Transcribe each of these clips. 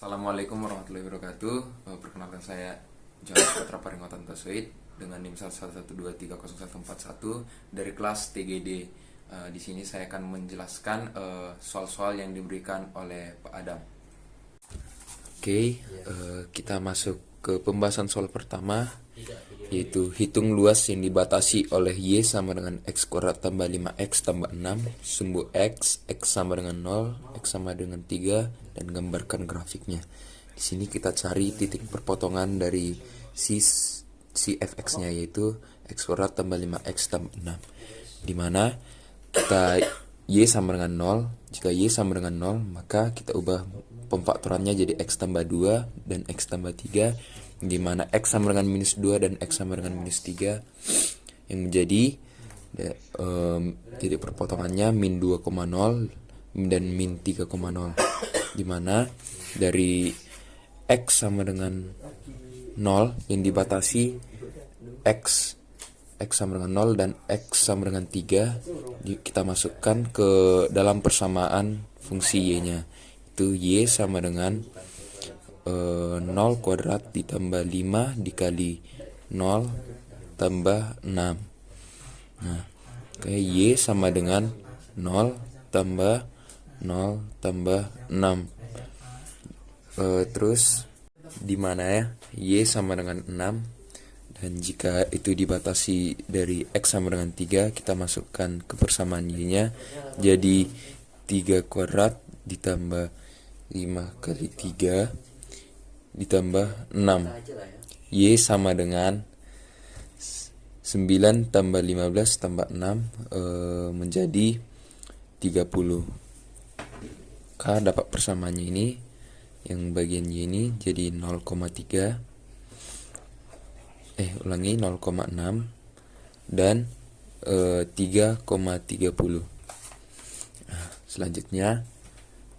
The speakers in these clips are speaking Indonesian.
Assalamualaikum warahmatullahi wabarakatuh. Perkenalkan saya Jonas Putra Paringotan Taswid dengan NIM 112300141 dari kelas TGD. Di sini saya akan menjelaskan soal-soal yang diberikan oleh Pak Adam. Oke, kita masuk ke pembahasan soal pertama, yaitu hitung luas yang dibatasi oleh Y sama dengan X kuadrat tambah 5X tambah 6, sumbu X sama dengan 0, X sama dengan 3, dan gambarkan grafiknya. Di sini kita cari titik perpotongan dari si fx-nya, yaitu X kuadrat tambah 5X tambah 6, dimana kita Y sama dengan 0. Jika Y sama dengan 0, maka kita ubah pemfaktorannya jadi X tambah 2 dan X tambah 3, dimana X sama dengan minus 2 dan X sama dengan minus 3, yang menjadi titik perpotongannya min 2,0 dan min 3,0, dimana dari X sama dengan 0 yang dibatasi X sama dengan 0 dan X sama dengan 3, kita masukkan ke dalam persamaan fungsi Y-nya, itu Y sama dengan 0 kuadrat ditambah 5 dikali 0 tambah 6. Nah, Y sama dengan 0 tambah 0 tambah 6. Terus dimana ya Y sama dengan 6, dan jika itu dibatasi dari X sama dengan 3, kita masukkan ke persamaan Y-nya jadi 3 kuadrat ditambah 5 kali 3 ditambah 6. Y sama dengan 9 tambah 15 tambah 6 menjadi 30. K dapat persamaannya ini, yang bagian Y ini jadi 0,3 0,6 dan 3,30. Nah, selanjutnya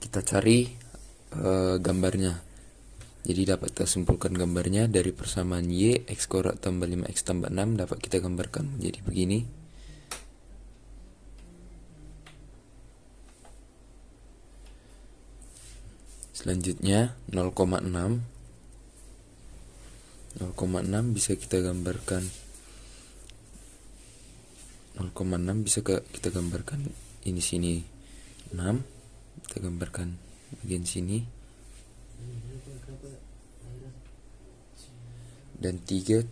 kita cari gambarnya. Jadi dapat kita simpulkan gambarnya dari persamaan Y X kuadrat tambah 5X tambah 6 dapat kita gambarkan menjadi begini. Selanjutnya 0,6 bisa kita gambarkan 0,6 bisa kita gambarkan ini sini 6, kita gambarkan bagian sini, dan 3,30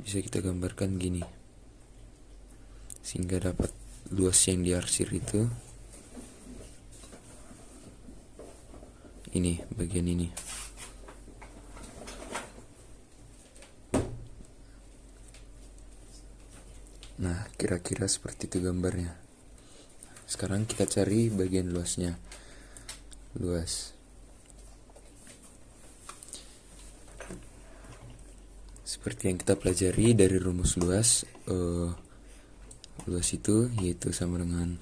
bisa kita gambarkan gini, sehingga dapat luas yang diarsir itu ini, bagian ini. Nah, kira-kira seperti itu gambarnya. Sekarang kita cari bagian luasnya. Luas seperti yang kita pelajari dari rumus luas, luas itu yaitu sama dengan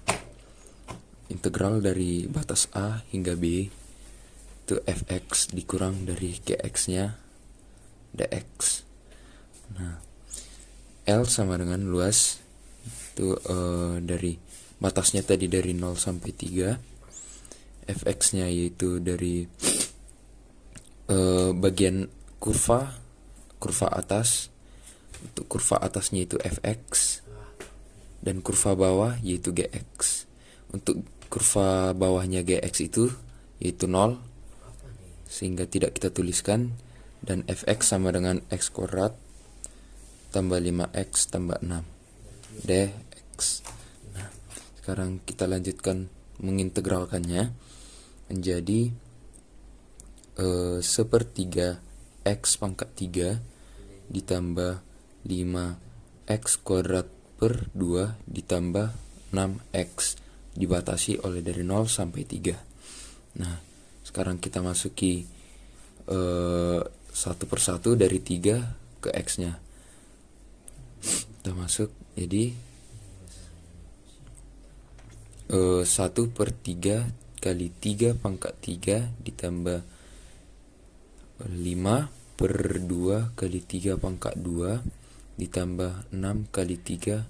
integral dari batas A hingga B, itu fx dikurang dari gx-nya dx. Nah, L sama dengan luas itu dari batasnya tadi dari 0 sampai 3, fx-nya yaitu dari bagian kurva atas. Untuk kurva atasnya itu fx dan kurva bawah yaitu gx. Untuk kurva bawahnya gx itu yaitu 0, sehingga tidak kita tuliskan, dan fx sama dengan x kuadrat tambah 5x tambah 6 dx. Nah, sekarang kita lanjutkan mengintegralkannya menjadi sepertiga x pangkat 3 ditambah 5x kuadrat per 2 ditambah 6x dibatasi oleh dari 0 sampai 3. Nah, sekarang kita masuki satu persatu dari 3 ke x-nya. Kita masuk jadi 1/3 kali 3 pangkat 3 ditambah 5/2 kali 3 pangkat 2 ditambah 6 kali 3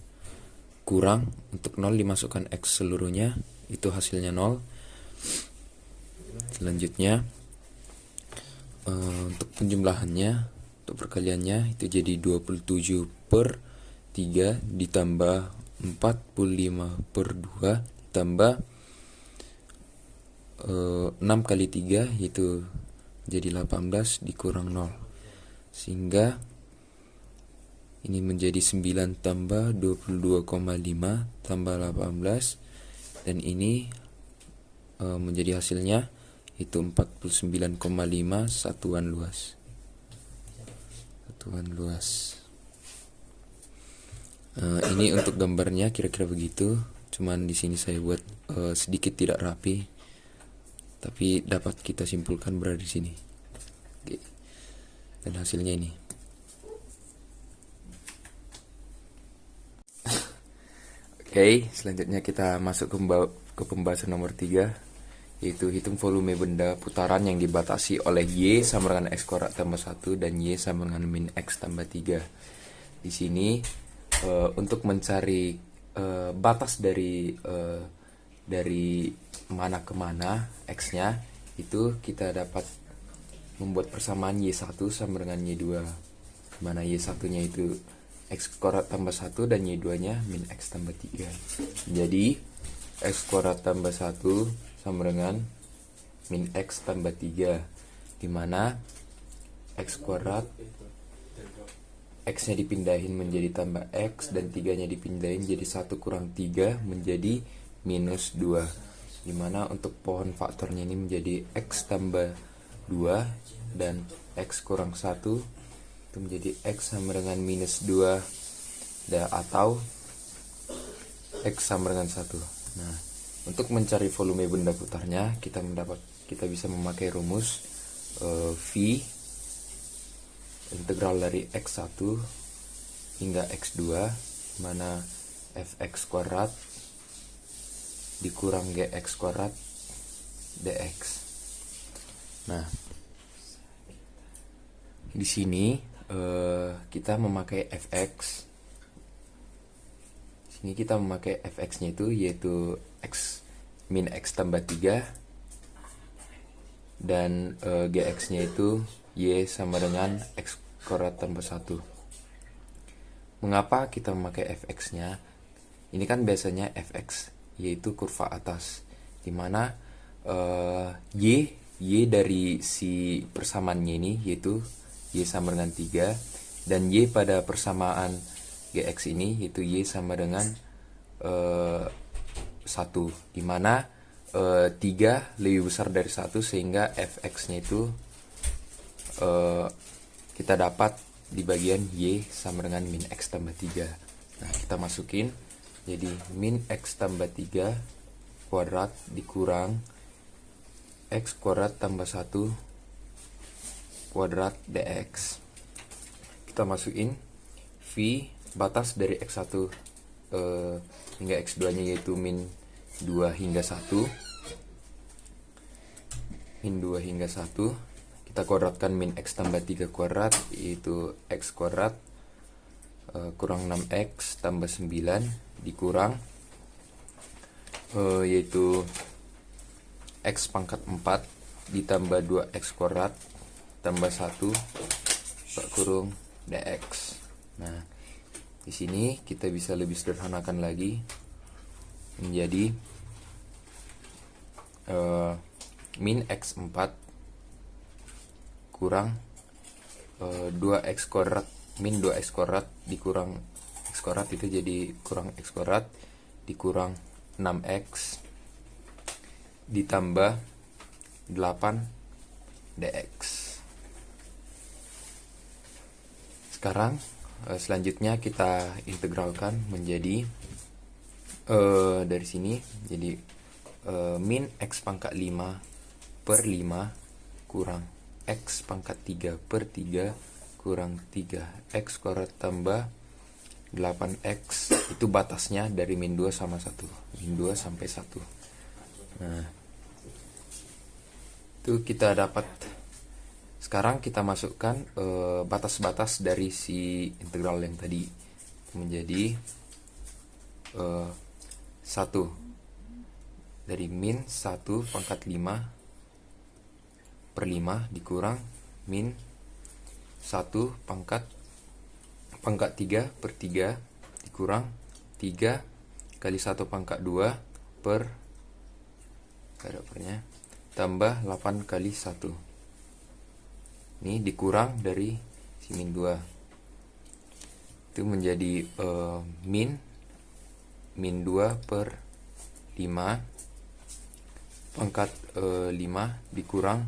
kurang, untuk 0 dimasukkan x seluruhnya, itu hasilnya 0. Selanjutnya untuk penjumlahannya, untuk perkaliannya itu jadi 27 per 3 ditambah 45 per 2 ditambah 6 kali 3 yaitu jadi 18 dikurang 0, sehingga ini menjadi 9 tambah 22,5 tambah 18, dan ini menjadi hasilnya itu 49,5 satuan luas. Ini untuk gambarnya kira-kira begitu. Cuman di sini saya buat sedikit tidak rapi, tapi dapat kita simpulkan berada di sini. Oke. Dan hasilnya ini. Oke, selanjutnya kita masuk ke pembahasan nomor 3, yaitu hitung volume benda putaran yang dibatasi oleh Y sama dengan X kuadrat tambah 1 dan Y sama dengan min X tambah 3. Di sini untuk mencari batas dari mana ke mana X-nya, itu kita dapat membuat persamaan Y1 sama dengan Y2, mana Y1-nya itu X kuadrat tambah 1 dan Y2-nya min X tambah 3. Jadi X kuadrat tambah 1 sama dengan min X tambah 3, dimana X kuadrat X nya dipindahin menjadi tambah X dan 3 nya dipindahin jadi 1 kurang 3 menjadi minus 2, dimana untuk pohon faktornya ini menjadi X tambah 2 dan X kurang 1 itu menjadi X sama dengan minus 2 atau X sama dengan 1. Nah, untuk mencari volume benda putarnya kita bisa memakai rumus V integral dari X1 hingga X2, mana Fx kuadrat dikurang Gx kuadrat dx. Nah, di sini kita memakai Fx. Ini kita memakai Fx-nya itu yaitu X min X tambah 3 dan Gx-nya itu Y sama dengan X kuadrat tambah 1. Mengapa kita memakai Fx-nya? Ini kan biasanya Fx yaitu kurva atas, dimana Y dari si persamaannya ini yaitu Y sama dengan 3 dan Y pada persamaan Gx ini yaitu Y sama dengan 1, dimana 3 lebih besar dari 1 sehingga Fx nya itu kita dapat di bagian Y sama dengan min X tambah 3. Nah, kita masukin jadi min X tambah 3 kuadrat dikurang X kuadrat tambah 1 kuadrat dx. Kita masukin V batas dari X1 hingga X2 nya yaitu min 2 hingga 1. Kita kuadratkan min X tambah 3 kuadrat yaitu X kuadrat kurang 6X tambah 9 dikurang yaitu X pangkat 4 ditambah 2X kuadrat tambah 1 tak kurung dx. Nah, di sini kita bisa lebih sederhanakan lagi menjadi min X4 kurang 2X kuadrat min 2X kuadrat dikurang X kuadrat itu jadi kurang X kuadrat dikurang 6X ditambah 8 dx. Sekarang selanjutnya kita integralkan menjadi dari sini jadi min X pangkat 5 per 5 kurang X pangkat 3 per 3 kurang 3 X kuadrat tambah 8X, itu batasnya dari min 2 sama 1, min 2 sampai 1. Nah, itu kita dapat. Sekarang kita masukkan batas-batas dari si integral yang tadi menjadi 1. dari min 1 pangkat 5 per 5 dikurang min 1 pangkat 3 per 3 dikurang 3 kali 1 pangkat 2 per tambah 8 kali 1. Ini dikurang dari si min 2. Itu menjadi min 2 per 5 pangkat 5 dikurang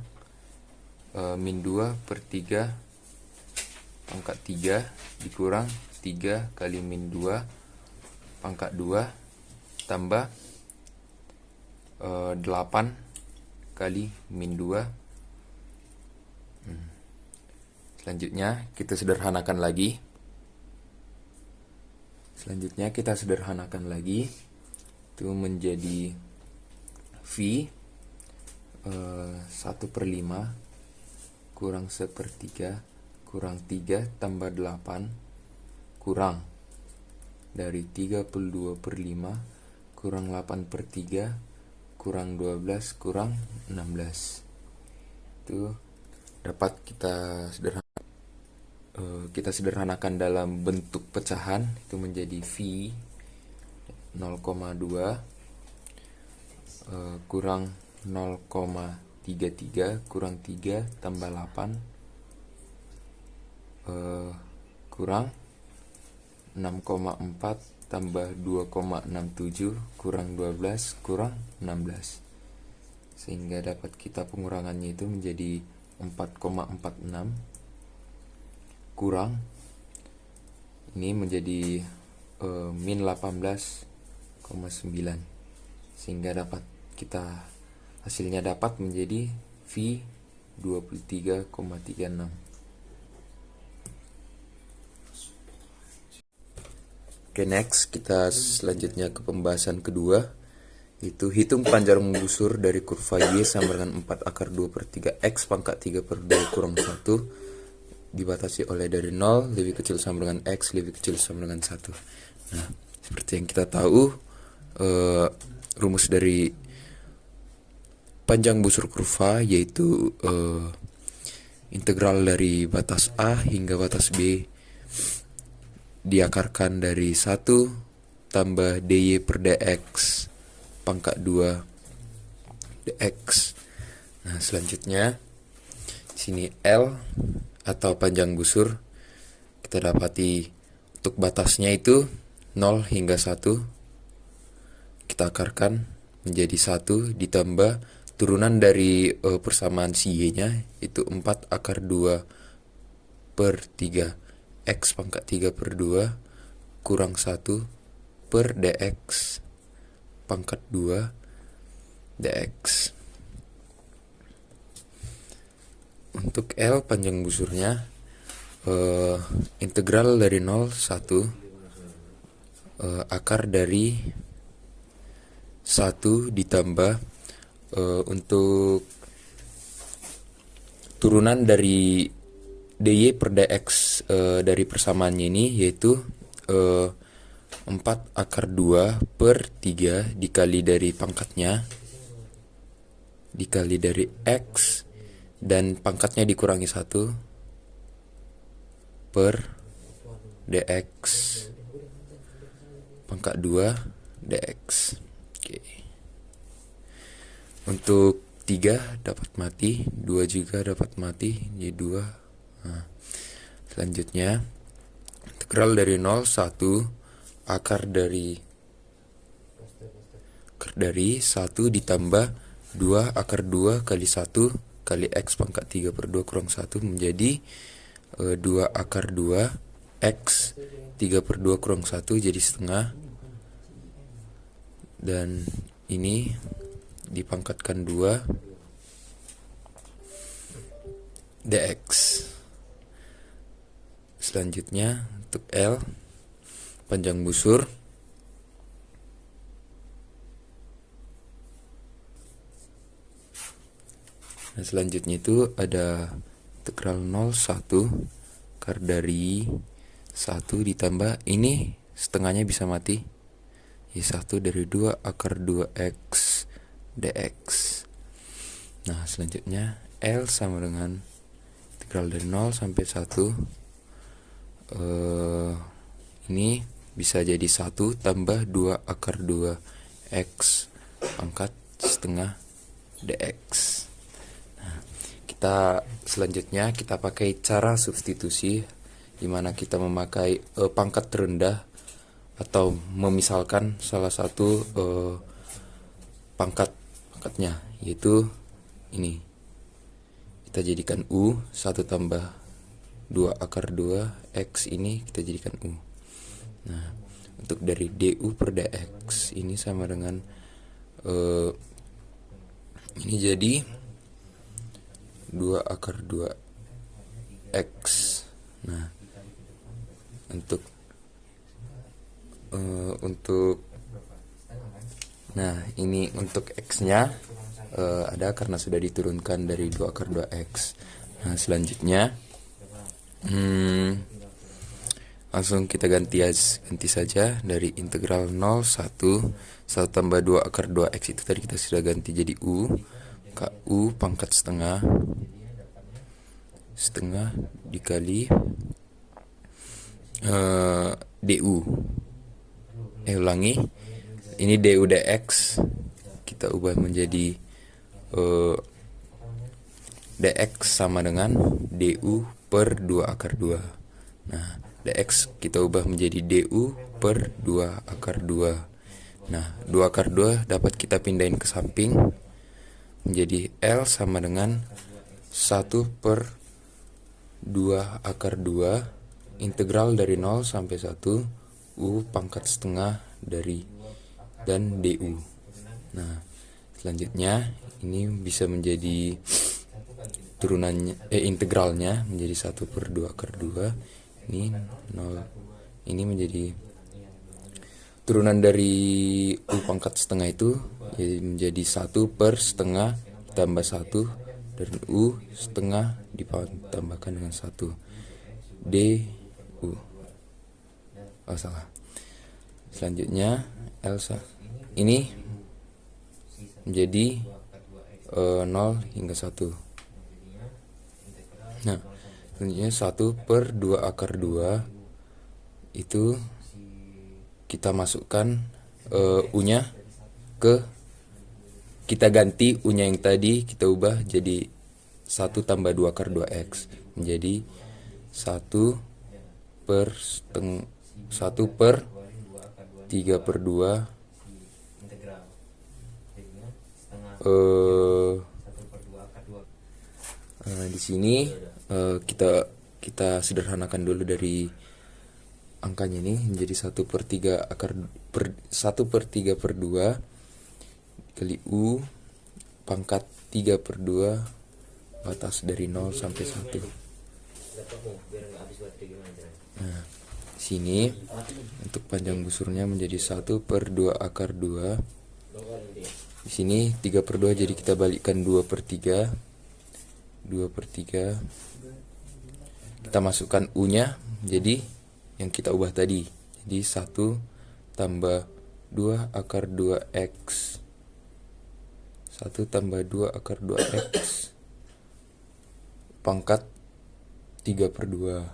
min 2 per 3 pangkat 3 dikurang 3 kali min 2 pangkat 2 tambah 8 kali min 2. Selanjutnya kita sederhanakan lagi. Itu menjadi V 1 per 5 kurang 1/3 kurang 3 tambah 8 kurang dari 32 per 5 kurang 8 per 3 kurang 12 kurang 16. Itu dapat kita sederhanakan dalam bentuk pecahan. Itu menjadi V 0,2 kurang 0,33 kurang 3 tambah 8 kurang 6,4 tambah 2,67 kurang 12 kurang 16, sehingga dapat kita pengurangannya itu menjadi 4,46 kurang ini menjadi min 18,9, sehingga dapat hasilnya dapat menjadi V 23,36. Oke, next kita selanjutnya ke pembahasan kedua, itu hitung panjang busur dari kurva Y sama dengan 4 akar 2 per 3 X pangkat 3 per 2 kurang 1 dibatasi oleh dari 0 lebih kecil sama dengan X lebih kecil sama dengan 1. Nah, seperti yang kita tahu, rumus dari panjang busur kurva yaitu integral dari batas A hingga batas B diakarkan dari 1 tambah dy per dx pangkat 2 dx. Nah, selanjutnya sini L atau panjang busur kita dapati untuk batasnya itu 0 hingga 1 kita akarkan menjadi 1 ditambah turunan dari persamaan si Y-nya itu 4 akar 2 per 3 X pangkat 3 per 2 kurang 1 per dx pangkat 2 dx. Untuk L panjang busurnya integral dari 0 1 akar dari 1 ditambah untuk turunan dari dy per dx dari persamaannya ini yaitu 4 akar 2 per 3 dikali dari pangkatnya dikali dari X dan pangkatnya dikurangi 1 per dx pangkat 2 dx. Oke. Untuk 3 dapat mati, 2 juga dapat mati, jadi 2. Nah, selanjutnya integral dari 0 1 akar dari 1 ditambah 2 akar 2 kali 1 kali X pangkat 3 per 2 kurang 1 menjadi 2 akar 2 X 3 per 2 kurang 1 jadi setengah, dan ini dipangkatkan 2 dx. Selanjutnya untuk L panjang busur nah, selanjutnya itu ada integral 0 1 akar dari 1 ditambah ini setengahnya bisa mati ya 1 dari 2 akar 2x dx. Nah, selanjutnya L sama dengan integral dari 0 sampai 1. Ini bisa jadi 1 tambah 2 akar 2 X pangkat setengah dx. Nah, selanjutnya kita pakai cara substitusi, di mana kita memakai pangkat terendah atau memisalkan salah satu pangkatnya, yaitu ini. Kita jadikan U, 1 tambah 2 akar 2 X ini kita jadikan U. Nah, untuk dari du per dx ini sama dengan ini jadi 2 akar 2 X. Nah, untuk ini untuk X-nya ada karena sudah diturunkan dari 2 akar 2X. Nah, selanjutnya langsung kita ganti saja dari integral 0 1 tambah 2 akar 2X itu tadi kita sudah ganti jadi U. U pangkat setengah dikali du. Ulangi, ini du dx kita ubah menjadi dx sama dengan du per 2 akar 2. Nah, dx kita ubah menjadi du per 2 akar 2. Nah, 2 akar 2 dapat kita pindahin ke samping menjadi L sama dengan 1 per 2 akar 2 integral dari 0 sampai 1 U pangkat setengah dari dan du. Nah, selanjutnya ini bisa menjadi integralnya menjadi 1 per 2 akar 2. Ini 0. Ini menjadi turunan dari U pangkat setengah itu menjadi 1 per setengah tambah 1 dan U setengah ditambahkan dengan 1 du. Salah. Selanjutnya Elsa ini menjadi 0 hingga 1. Nah, selanjutnya 1 per 2 akar 2 itu kita masukkan U-nya kita ganti U-nya yang tadi kita ubah jadi 1 tambah 2 akar 2X menjadi 1 per 3 per 2 di sini kita sederhanakan dulu dari angkanya ini menjadi 1 per 3 per 2 kali U pangkat 3 per 2 batas dari 0 sampai 1. Nah, sini untuk panjang busurnya menjadi 1 per 2 akar 2. Di sini 3 per 2 jadi kita balikkan 2 per 3. 2 per 3. Kita masukkan U-nya jadi yang kita ubah tadi. Jadi 1 tambah 2 akar 2X. 1 tambah 2 akar 2X pangkat 3 per 2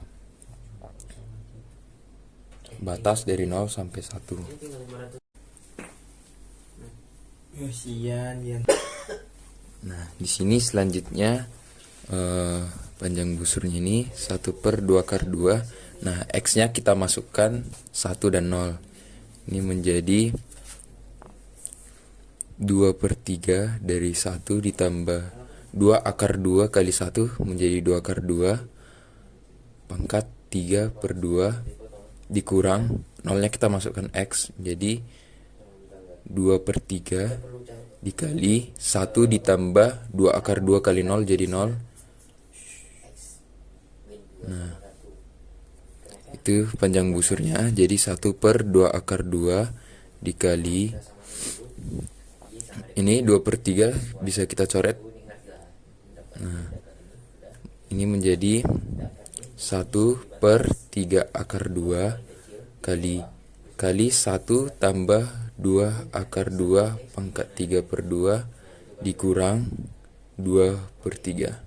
batas dari 0 sampai 1. Nah, di sini selanjutnya panjang busurnya ini 1 per 2 akar 2. Nah, X-nya kita masukkan 1 dan 0. Ini menjadi 2 per 3 dari 1 ditambah 2 akar 2 kali 1 menjadi 2 akar 2 pangkat 3 per 2 dikurang 0-nya kita masukkan X jadi 2 per 3 dikali 1 ditambah 2 akar 2 kali 0 jadi 0. Nah, itu panjang busurnya jadi 1 per 2 akar 2 dikali ini 2 per 3 bisa kita coret. Nah, ini menjadi 1 per 3 akar 2 kali 1 tambah 2 akar 2 pangkat 3 per 2 dikurang 2/3.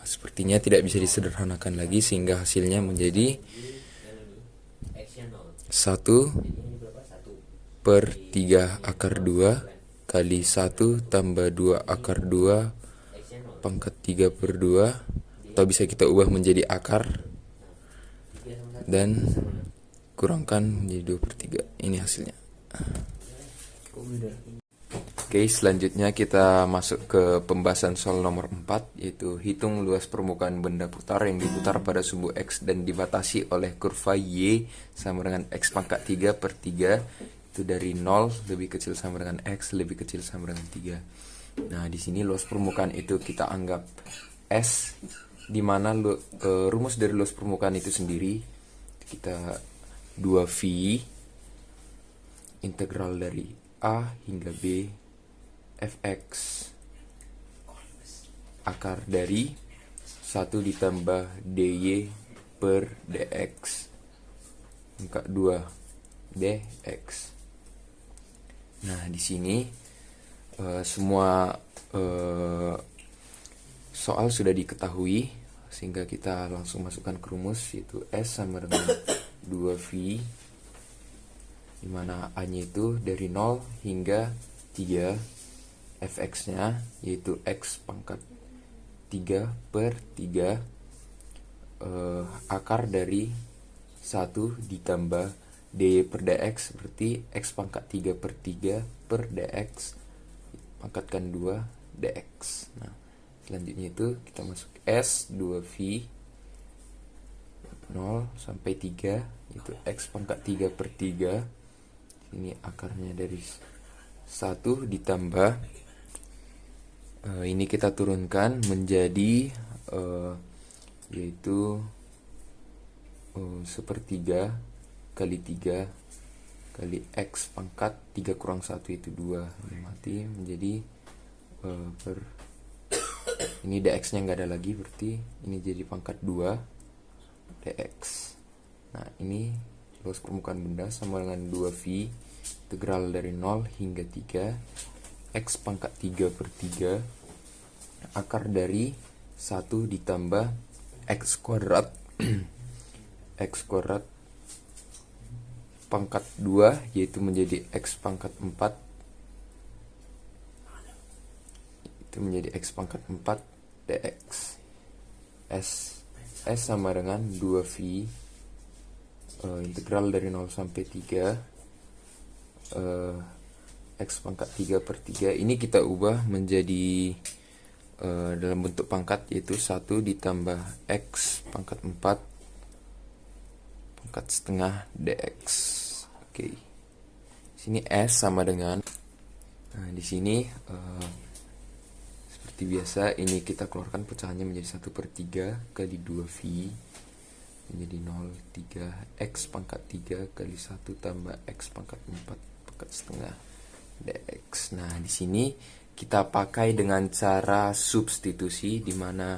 Sepertinya tidak bisa disederhanakan lagi sehingga hasilnya menjadi 1/3 akar 2 kali 1 tambah 2 akar 2 pangkat 3/2, atau bisa kita ubah menjadi akar dan kurangkan menjadi 2/3. Ini hasilnya. Oke, selanjutnya kita masuk ke pembahasan soal nomor 4, yaitu hitung luas permukaan benda putar yang diputar pada sumbu X dan dibatasi oleh kurva Y sama dengan X pangkat 3/3, itu dari 0 lebih kecil sama dengan X lebih kecil sama dengan 3. Nah, di sini luas permukaan itu kita anggap S, di mana rumus dari luas permukaan itu sendiri kita 2V integral dari A hingga B fx akar dari 1 ditambah dy per dx pangkat 2 dx. Nah, di sini semua soal sudah diketahui sehingga kita langsung masukkan ke rumus, yaitu S sama dengan 2V, dimana A-nya itu dari 0 hingga 3, fx-nya yaitu X pangkat 3/3 akar dari 1 ditambah dy per dx, berarti X pangkat 3/3 per dx pangkatkan 2 dx. Nah, selanjutnya itu kita masuk S 2V 0 sampai 3, yaitu X pangkat 3/3. Ini akarnya dari 1 ditambah ini kita turunkan menjadi yaitu 1/3 kali 3 kali X pangkat 3 kurang 1 itu 2, ini mati menjadi ini dx nya nggak ada lagi, berarti ini jadi pangkat 2 dx. Nah, ini luas permukaan benda sama dengan 2V integral dari 0 hingga 3 X pangkat 3/3 akar dari 1 ditambah X kuadrat X kuadrat pangkat 2, yaitu menjadi X pangkat 4, itu menjadi X pangkat 4 dx. S sama dengan 2V integral dari 0 sampai 3 X pangkat 3/3. Ini kita ubah menjadi dalam bentuk pangkat, yaitu 1 ditambah X pangkat 4 pangkat setengah dx. Oke. Sini S sama dengan, nah di sini seperti biasa ini kita keluarkan pecahannya menjadi 1/3 kali 2V menjadi 0, 3 X pangkat 3 kali 1 tambah X pangkat 4 pangkat setengah dx. Nah, di sini kita pakai dengan cara substitusi, di mana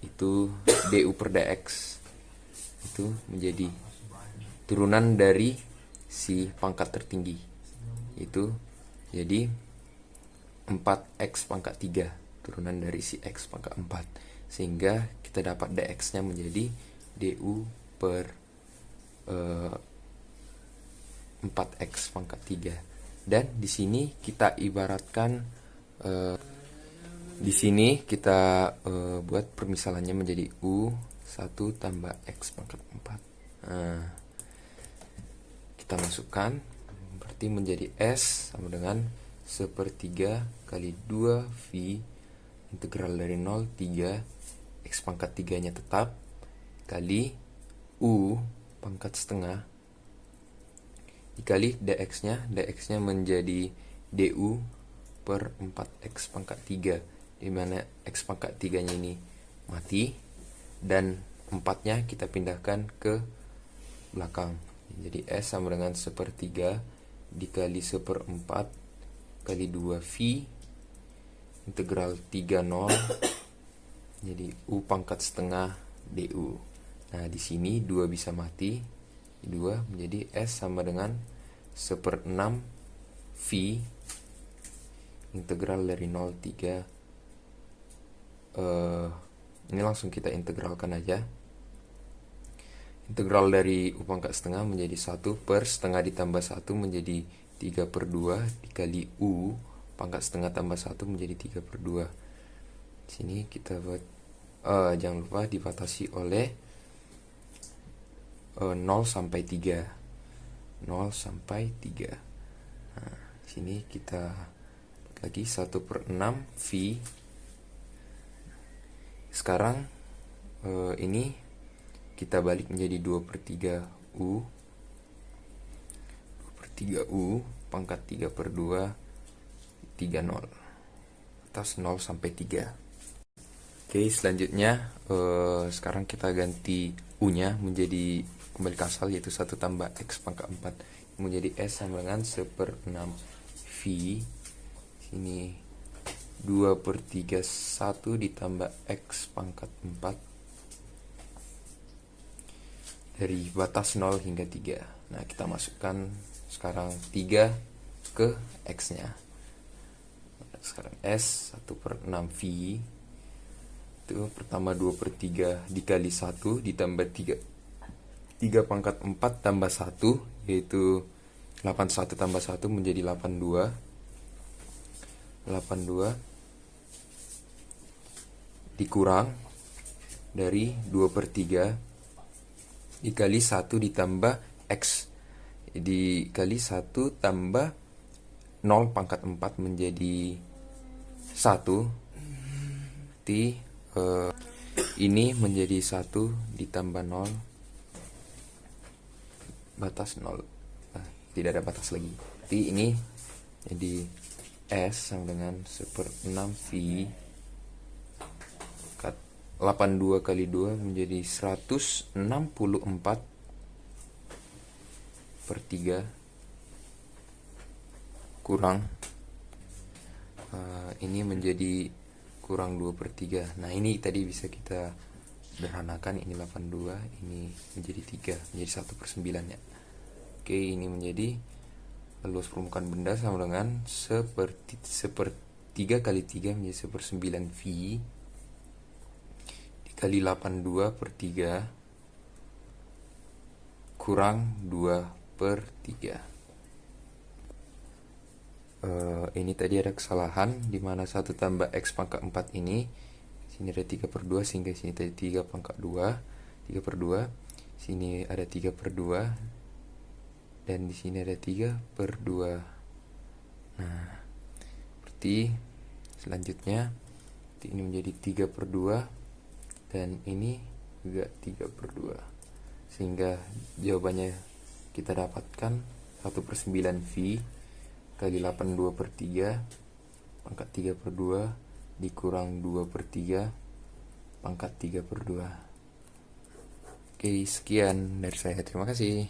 itu du per dx itu menjadi turunan dari si pangkat tertinggi, itu jadi 4x pangkat 3 turunan dari si x pangkat 4, sehingga kita dapat dx nya menjadi du per 4x pangkat 3. Dan di sini kita ibaratkan di sini kita buat permisalannya menjadi U1 tambah X pangkat 4. Nah, kita masukkan, berarti menjadi S sama dengan 1/3 kali 2V integral dari 0, 3 X pangkat 3 nya tetap kali U pangkat setengah dikali dx nya menjadi du per 4x pangkat 3, dimana x pangkat 3 nya ini mati dan 4 nya kita pindahkan ke belakang, jadi S sama dengan 1/3 dikali 1/4 kali 2V integral 30 jadi U pangkat setengah du. Nah, di sini 2 bisa mati, 2 menjadi S sama dengan 1/6 V integral dari 0,3. Ini langsung kita integralkan aja. Integral dari U pangkat setengah menjadi 1 per setengah ditambah 1 menjadi 3 per 2 dikali U pangkat setengah tambah 1 menjadi 3 per 2. Sini kita buat, jangan lupa dibatasi oleh 0 sampai 3. 0 sampai 3. Nah, sini kita buat lagi 1 per 6 V. Sekarang ini kita balik menjadi 2 per 3 U. 2 per 3 U pangkat 3 per 2 30 atas 0 sampai 3. Oke, selanjutnya sekarang kita ganti U nya menjadi kembali ke asal, yaitu 1 tambah X pangkat 4 menjadi S sama dengan 1 per 6 V. Sini 2 per 3 1 ditambah X pangkat 4 dari batas 0 hingga 3. Nah, kita masukkan sekarang 3 ke X nya. Sekarang S 1 per 6 V itu pertama 2 per 3 dikali 1 ditambah 3 pangkat 4 tambah 1, yaitu 81 tambah 1 menjadi 82 dikurang dari 2 per 3 dikali 1 ditambah X dikali 1 tambah 0 pangkat 4 menjadi 1. Ini menjadi 1 ditambah 0 batas 0. Tidak ada batas lagi. Jadi ini jadi S sama dengan 1 per 6 V 82 kali 2 menjadi 164 per 3 kurang ini menjadi kurang 2 per 3. Nah, ini tadi bisa kita sederhanakan, ini 82, ini menjadi 3, menjadi 1 per 9 ya. Oke, ini menjadi luas permukaan benda sama dengan 1 per 3 kali 3 menjadi 1 per 9 V dikali 82 per 3 kurang 2 per 3. Ini tadi ada kesalahan di mana 1 tambah X pangkat 4 ini sini ada 3 per 2 sehingga sini tadi 3 pangkat 2, 3 per 2, sini ada 3 per 2 dan di sini ada 3 per 2. Nah, berarti selanjutnya ini menjadi 3 per 2 dan ini juga 3 per 2, sehingga jawabannya kita dapatkan 1 per 9 V kali 82 per 3 pangkat 3 per 2 dikurang 2 per 3 pangkat 3 per 2. Oke, sekian dari saya, terima kasih.